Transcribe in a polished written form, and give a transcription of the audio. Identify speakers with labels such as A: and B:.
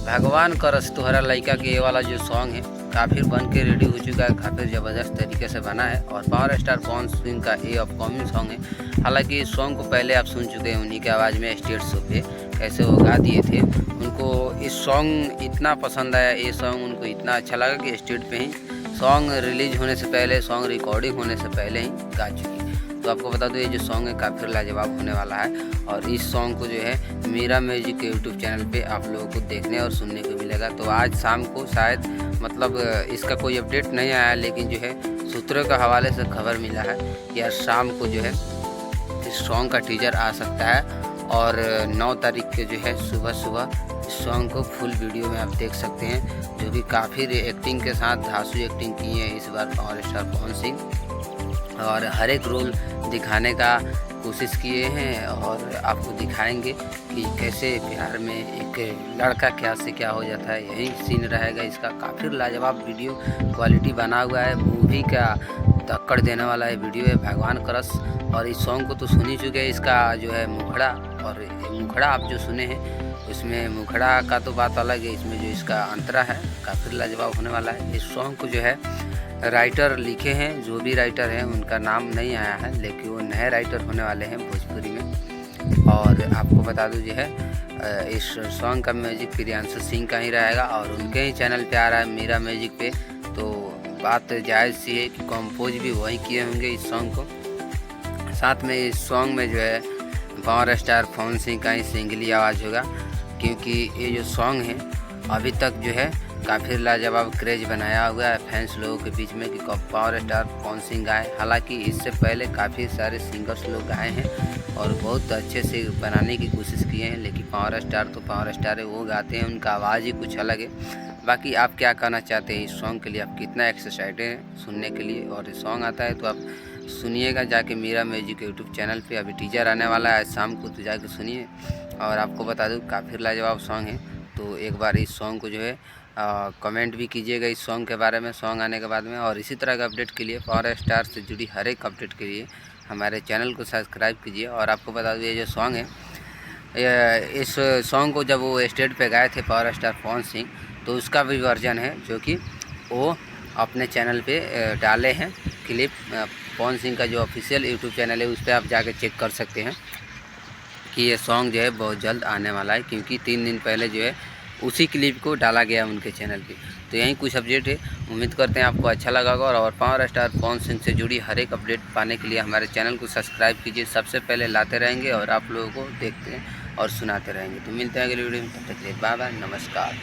A: भगवान करस तोहरा लइका के ये वाला जो सॉन्ग है काफ़ी बन के रेडी हो चुका है, काफ़ी ज़बरदस्त तरीके से बना है और पावर स्टार पवन सिंह का ये अपकमिंग सॉन्ग है। हालांकि इस सॉन्ग को पहले आप सुन चुके हैं, उन्हीं के आवाज़ में स्टेज शो पे कैसे वो गा दिए थे। उनको इस सॉन्ग इतना पसंद आया, ये सॉन्ग उनको इतना अच्छा लगा कि स्टेज पे ही सॉन्ग रिलीज होने से पहले, सॉन्ग रिकॉर्डिंग होने से पहले ही गा चुकी। तो आपको बता दो ये जो सॉन्ग है काफ़ी लाजवाब होने वाला है और इस सॉन्ग को जो है मीरा म्यूजिक के यूट्यूब चैनल पे आप लोगों को देखने और सुनने को मिलेगा। तो आज शाम को शायद मतलब इसका कोई अपडेट नहीं आया, लेकिन जो है सूत्रों के हवाले से खबर मिला है कि आज शाम को जो है इस सॉन्ग का टीजर आ सकता है और 9 तारीख के जो है सुबह इस सॉन्ग को फुल वीडियो में आप देख सकते हैं, जो कि काफ़ी एक्टिंग के साथ धांसू एक्टिंग की है इस बार पावर स्टार पवन सिंह और हर एक रोल दिखाने का कोशिश किए हैं और आपको दिखाएंगे कि कैसे प्यार में एक लड़का क्या से क्या हो जाता है। यही सीन रहेगा इसका। काफ़ी लाजवाब वीडियो क्वालिटी बना हुआ है, मूवी का टक्कर देने वाला है वीडियो है भगवान करस। और इस सॉन्ग को तो सुन ही चुके हैं, इसका जो है मुखड़ा और मुखड़ा आप जो सुने हैं उसमें मुखड़ा का तो बात अलग है, इसमें जो इसका अंतरा है काफ़ी लाजवाब होने वाला है। इस सॉन्ग को जो है राइटर लिखे हैं, जो भी राइटर हैं उनका नाम नहीं आया है, लेकिन वो नए राइटर होने वाले हैं भोजपुरी में। और आपको बता दूं जो है इस सॉन्ग का म्यूजिक प्रियांशु सिंह का ही रहेगा और उनके ही चैनल पे आ रहा है मीरा म्यूजिक पे। तो बात जायज़ सी है कि कंपोज भी वही किए होंगे इस सॉन्ग को। साथ में इस सॉन्ग में जो है पावर स्टार पवन सिंह का ही सिंगली आवाज़ होगा, क्योंकि ये जो सॉन्ग है अभी तक जो है काफ़ी लाजवाब क्रेज बनाया हुआ है फैंस लोगों के बीच में कि पावर स्टार पवन सिंह गाए। हालांकि इससे पहले काफ़ी सारे सिंगर्स लोग गाए हैं और बहुत अच्छे से बनाने की कोशिश किए हैं, लेकिन पावर स्टार तो पावर स्टार है, वो गाते हैं, उनका आवाज़ ही कुछ अलग है। बाकी आप क्या कहना चाहते हैं इस सॉन्ग के लिए, आप कितना एक्साइटेड हैं सुनने के लिए? और ये सॉन्ग आता है तो आप सुनिएगा जाके मीरा म्यूजिक यूट्यूब चैनल पे। अभी टीजर आने वाला है आज शाम को, तो जाके सुनिए। और आपको बता दूँ काफ़ी लाजवाब सॉन्ग है, तो एक बार इस सॉन्ग को जो है कमेंट भी कीजिएगा इस सॉन्ग के बारे में सॉन्ग आने के बाद में। और इसी तरह का अपडेट के लिए, पावर स्टार से जुड़ी हर एक अपडेट के लिए हमारे चैनल को सब्सक्राइब कीजिए। और आपको बता दूँ ये जो सॉन्ग है, इस सॉन्ग को जब वो स्टेज पे गाए थे पावर स्टार पवन सिंह, तो उसका भी वर्जन है जो कि वो अपने चैनल पे डाले हैं क्लिप। पवन सिंह का जो ऑफिशियल यूट्यूब चैनल है उस पर आप जाके चेक कर सकते हैं कि ये सॉन्ग जो है बहुत जल्द आने वाला है, क्योंकि 3 दिन पहले जो है उसी क्लिप को डाला गया उनके चैनल पे। तो यही कुछ अपडेट है, उम्मीद करते हैं आपको अच्छा लगा होगा। और पावर स्टार पवन सिंह से जुड़ी हर एक अपडेट पाने के लिए हमारे चैनल को सब्सक्राइब कीजिए, सबसे पहले लाते रहेंगे और आप लोगों को देखते हैं और सुनाते रहेंगे। तो मिलते हैं अगले वीडियो में, तब तक के लिए बाय बाय, नमस्कार।